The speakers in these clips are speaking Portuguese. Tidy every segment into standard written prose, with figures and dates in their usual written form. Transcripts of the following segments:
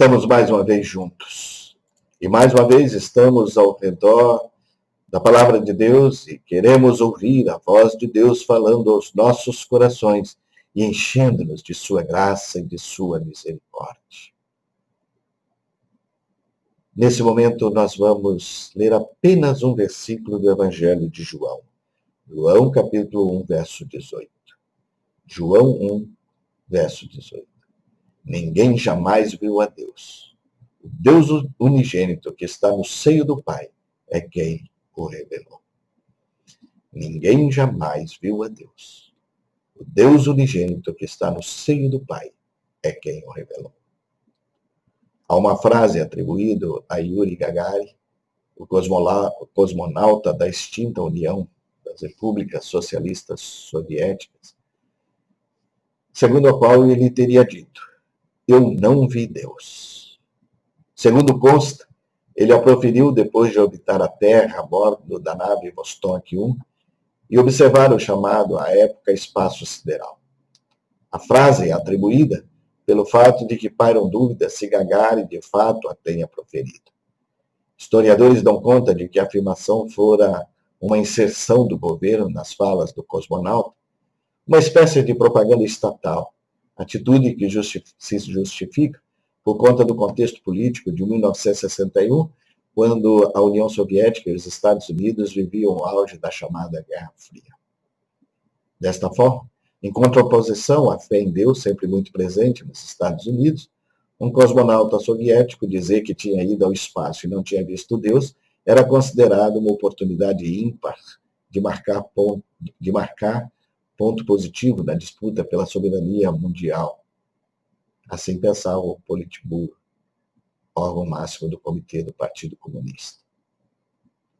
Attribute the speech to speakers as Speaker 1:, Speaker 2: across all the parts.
Speaker 1: Estamos mais uma vez juntos. E mais uma vez estamos ao redor da palavra de Deus e queremos ouvir a voz de Deus falando aos nossos corações e enchendo-nos de sua graça e de sua misericórdia. Nesse momento nós vamos ler apenas um versículo do Evangelho de João. João capítulo 1, verso 18. João 1, verso 18. Ninguém jamais viu a Deus. O Deus unigênito que está no seio do Pai é quem o revelou. Ninguém jamais viu a Deus. O Deus unigênito que está no seio do Pai é quem o revelou. Há uma frase atribuída a Yuri Gagarin, o cosmonauta da extinta União das Repúblicas Socialistas Soviéticas, segundo a qual ele teria dito: eu não vi Deus. Segundo consta, ele a proferiu depois de orbitar a Terra a bordo da nave Vostok 1 e observar o chamado, à época, espaço sideral. A frase é atribuída pelo fato de que pairam dúvidas se Gagarin de fato a tenha proferido. Historiadores dão conta de que a afirmação fora uma inserção do governo nas falas do cosmonauta, uma espécie de propaganda estatal, atitude que se justifica por conta do contexto político de 1961, quando a União Soviética e os Estados Unidos viviam o auge da chamada Guerra Fria. Desta forma, em contraposição à fé em Deus, sempre muito presente nos Estados Unidos, um cosmonauta soviético dizer que tinha ido ao espaço e não tinha visto Deus era considerado uma oportunidade ímpar de marcar ponto positivo na disputa pela soberania mundial. Assim pensava o Politburo, órgão máximo do Comitê do Partido Comunista.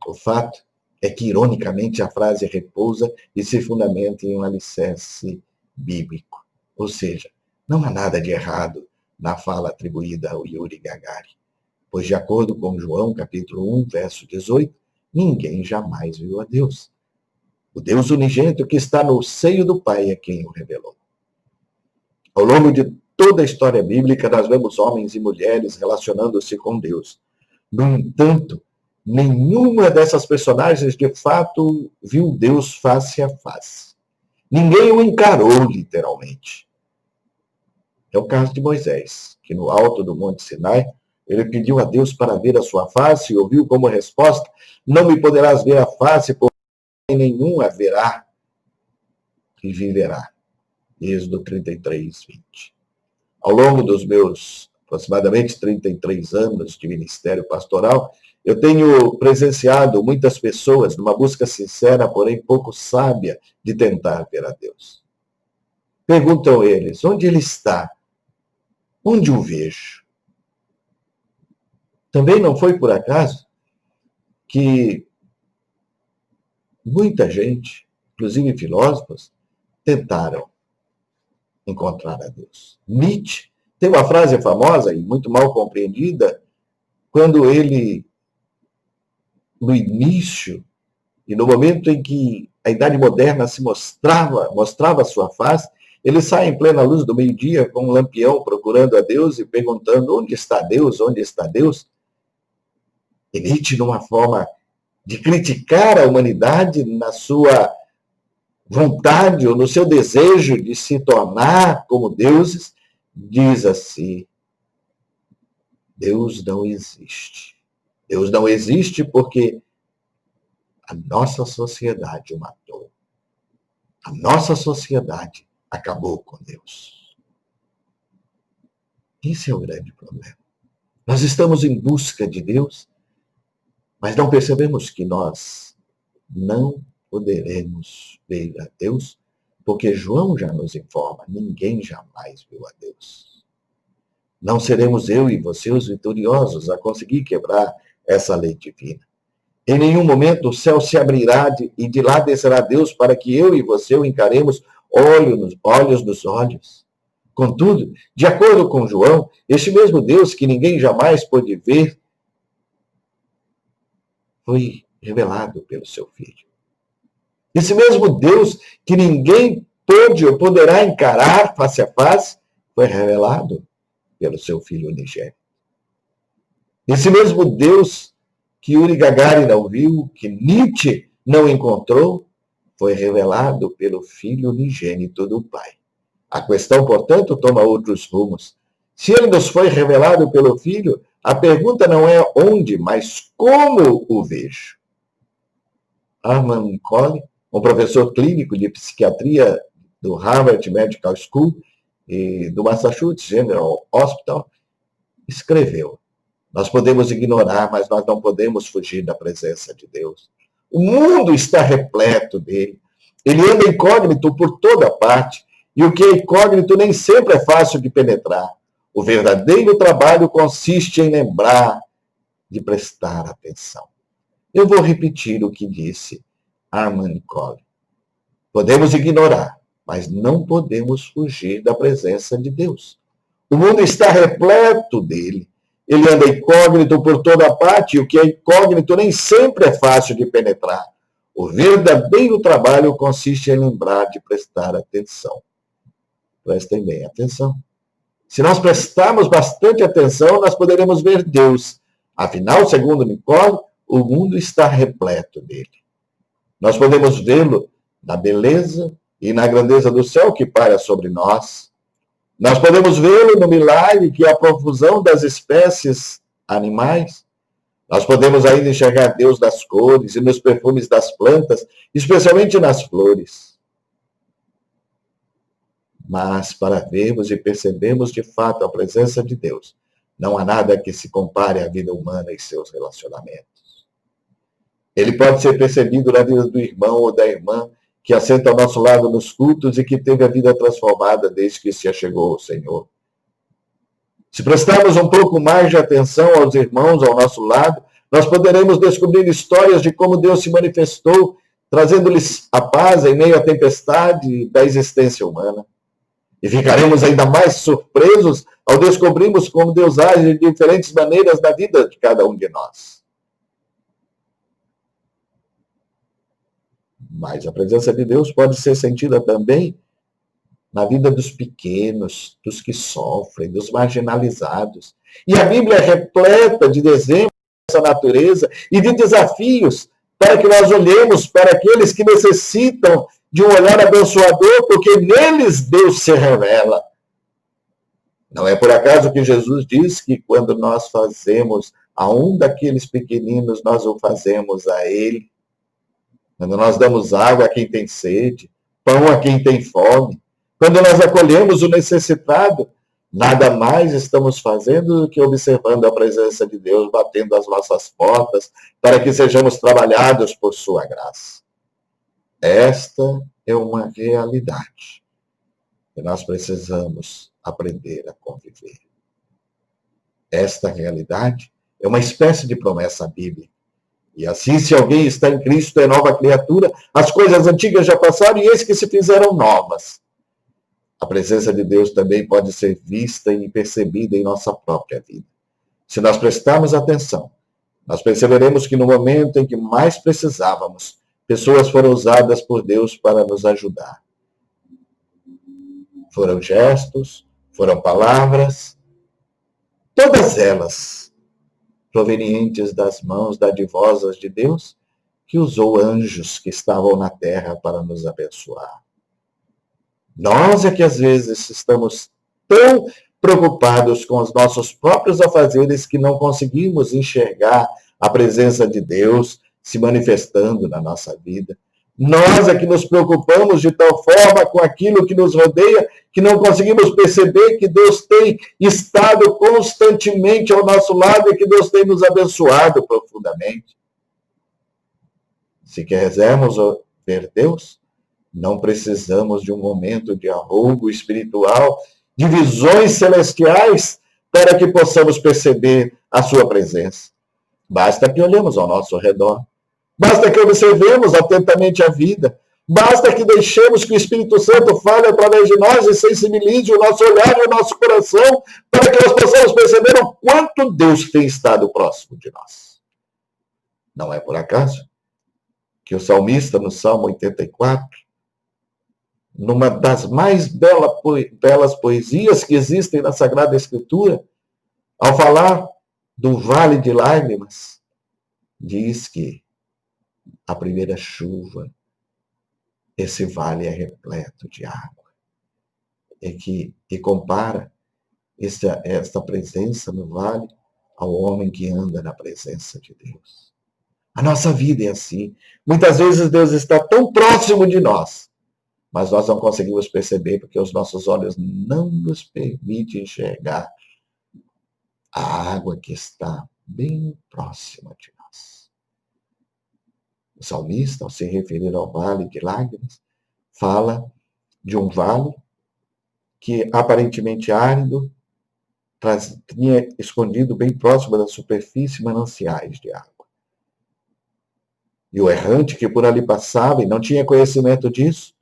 Speaker 1: O fato é que, ironicamente, a frase repousa e se fundamenta em um alicerce bíblico. Ou seja, não há nada de errado na fala atribuída ao Yuri Gagarin, pois, de acordo com João, capítulo 1, verso 18, ninguém jamais viu a Deus. O Deus unigênito que está no seio do Pai é quem o revelou. Ao longo de toda a história bíblica, nós vemos homens e mulheres relacionando-se com Deus. No entanto, nenhuma dessas personagens, de fato, viu Deus face a face. Ninguém o encarou, literalmente. É o caso de Moisés, que no alto do Monte Sinai, ele pediu a Deus para ver a sua face e ouviu como resposta: não me poderás ver a face, porque nenhum haverá e viverá. Êxodo 33, 20. Ao longo dos meus aproximadamente 33 anos de ministério pastoral, eu tenho presenciado muitas pessoas numa busca sincera, porém pouco sábia, de tentar ver a Deus. Perguntam eles: onde ele está? Onde o vejo? Também não foi por acaso que muita gente, inclusive filósofos, tentaram encontrar a Deus. Nietzsche tem uma frase famosa e muito mal compreendida, quando ele, no início e no momento em que a Idade Moderna se mostrava a sua face, ele sai em plena luz do meio-dia com um lampião procurando a Deus e perguntando: onde está Deus? Onde está Deus? E Nietzsche, numa forma de criticar a humanidade na sua vontade ou no seu desejo de se tornar como deuses, diz assim: Deus não existe. Deus não existe porque a nossa sociedade o matou. A nossa sociedade acabou com Deus. Esse é o grande problema. Nós estamos em busca de Deus, mas não percebemos que nós não poderemos ver a Deus, porque João já nos informa: ninguém jamais viu a Deus. Não seremos eu e você os vitoriosos a conseguir quebrar essa lei divina. Em nenhum momento o céu se abrirá e de lá descerá Deus para que eu e você o encaremos olhos nos olhos. Contudo, de acordo com João, este mesmo Deus que ninguém jamais pôde ver foi revelado pelo seu Filho. Esse mesmo Deus que ninguém pôde ou poderá encarar face a face foi revelado pelo seu Filho unigênito. Esse mesmo Deus que Yuri Gagarin não viu, que Nietzsche não encontrou, foi revelado pelo Filho unigênito do Pai. A questão, portanto, toma outros rumos. Se ele nos foi revelado pelo Filho, a pergunta não é onde, mas como o vejo. Armand Colley, um professor clínico de psiquiatria do Harvard Medical School e do Massachusetts General Hospital, escreveu: nós podemos ignorar, mas nós não podemos fugir da presença de Deus. O mundo está repleto dele. Ele anda incógnito por toda parte, e o que é incógnito nem sempre é fácil de penetrar. O verdadeiro trabalho consiste em lembrar de prestar atenção. Eu vou repetir o que disse Armand Colley. Podemos ignorar, mas não podemos fugir da presença de Deus. O mundo está repleto dele. Ele anda incógnito por toda parte, e o que é incógnito nem sempre é fácil de penetrar. O verdadeiro trabalho consiste em lembrar de prestar atenção. Prestem bem atenção. Se nós prestarmos bastante atenção, nós poderemos ver Deus. Afinal, segundo Nicole, o mundo está repleto dele. Nós podemos vê-lo na beleza e na grandeza do céu que paira sobre nós. Nós podemos vê-lo no milagre que é a profusão das espécies animais. Nós podemos ainda enxergar Deus nas cores e nos perfumes das plantas, especialmente nas flores. Mas para vermos e percebermos de fato a presença de Deus, não há nada que se compare à vida humana e seus relacionamentos. Ele pode ser percebido na vida do irmão ou da irmã que assenta ao nosso lado nos cultos e que teve a vida transformada desde que se achegou ao Senhor. Se prestarmos um pouco mais de atenção aos irmãos ao nosso lado, nós poderemos descobrir histórias de como Deus se manifestou, trazendo-lhes a paz em meio à tempestade da existência humana. E ficaremos ainda mais surpresos ao descobrirmos como Deus age de diferentes maneiras na vida de cada um de nós. Mas a presença de Deus pode ser sentida também na vida dos pequenos, dos que sofrem, dos marginalizados. E a Bíblia é repleta de exemplos dessa natureza e de desafios para que nós olhemos para aqueles que necessitam de um olhar abençoador, porque neles Deus se revela. Não é por acaso que Jesus diz que quando nós fazemos a um daqueles pequeninos, nós o fazemos a ele. Quando nós damos água a quem tem sede, pão a quem tem fome, quando nós acolhemos o necessitado, nada mais estamos fazendo do que observando a presença de Deus, batendo as nossas portas, para que sejamos trabalhados por sua graça. Esta é uma realidade que nós precisamos aprender a conviver. Esta realidade é uma espécie de promessa bíblica. E assim, se alguém está em Cristo, é nova criatura, as coisas antigas já passaram e eis que se fizeram novas. A presença de Deus também pode ser vista e percebida em nossa própria vida. Se nós prestarmos atenção, nós perceberemos que no momento em que mais precisávamos, pessoas foram usadas por Deus para nos ajudar. Foram gestos, foram palavras, todas elas provenientes das mãos dadivosas de Deus, que usou anjos que estavam na terra para nos abençoar. Nós é que às vezes estamos tão preocupados com os nossos próprios afazeres que não conseguimos enxergar a presença de Deus se manifestando na nossa vida. Nós é que nos preocupamos de tal forma com aquilo que nos rodeia que não conseguimos perceber que Deus tem estado constantemente ao nosso lado e que Deus tem nos abençoado profundamente. Se quisermos ver Deus, não precisamos de um momento de arroubo espiritual, de visões celestiais, para que possamos perceber a sua presença. Basta que olhemos ao nosso redor. Basta que observemos atentamente a vida. Basta que deixemos que o Espírito Santo fale através de nós e sensibilize o nosso olhar e o nosso coração para que nós possamos perceber o quanto Deus tem estado próximo de nós. Não é por acaso que o salmista, no Salmo 84, numa das mais belas poesias que existem na Sagrada Escritura, ao falar do vale de lágrimas, diz que a primeira chuva, esse vale é repleto de água. E compara esta presença no vale ao homem que anda na presença de Deus. A nossa vida é assim. Muitas vezes Deus está tão próximo de nós, mas nós não conseguimos perceber porque os nossos olhos não nos permitem enxergar a água que está bem próxima de nós. O salmista, ao se referir ao vale de lágrimas, fala de um vale que aparentemente árido, tinha escondido bem próximo da superfície mananciais de água. E o errante que por ali passava e não tinha conhecimento disso,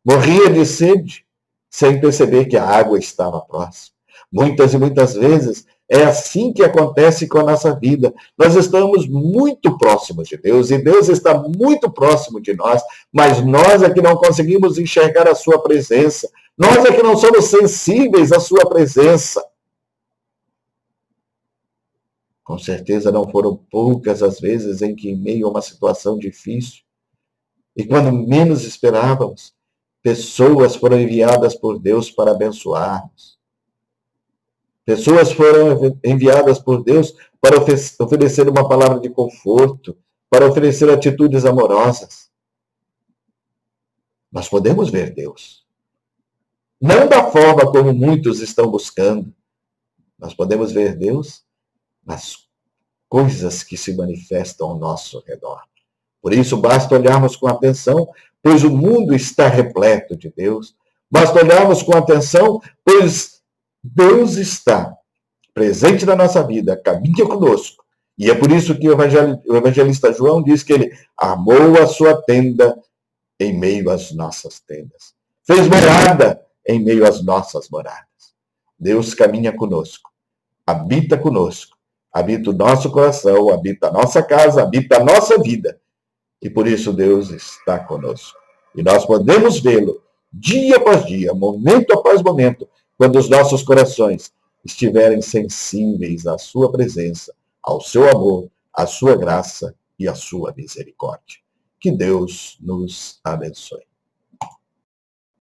Speaker 1: morria de sede, sem perceber que a água estava próxima. Muitas e muitas vezes é assim que acontece com a nossa vida. Nós estamos muito próximos de Deus e Deus está muito próximo de nós, mas nós é que não conseguimos enxergar a sua presença. Nós é que não somos sensíveis à sua presença. Com certeza não foram poucas as vezes em que, em meio a uma situação difícil, e quando menos esperávamos, pessoas foram enviadas por Deus para abençoar-nos. Pessoas foram enviadas por Deus para oferecer uma palavra de conforto, para oferecer atitudes amorosas. Nós podemos ver Deus. Não da forma como muitos estão buscando. Nós podemos ver Deus nas coisas que se manifestam ao nosso redor. Por isso, basta olharmos com atenção, pois o mundo está repleto de Deus. Basta olharmos com atenção, pois Deus está presente na nossa vida, caminha conosco. E é por isso que o evangelista João diz que ele armou a sua tenda em meio às nossas tendas. Fez morada em meio às nossas moradas. Deus caminha conosco, habita conosco, habita o nosso coração, habita a nossa casa, habita a nossa vida. E por isso Deus está conosco. E nós podemos vê-lo dia após dia, momento após momento, quando os nossos corações estiverem sensíveis à sua presença, ao seu amor, à sua graça e à sua misericórdia. Que Deus nos abençoe.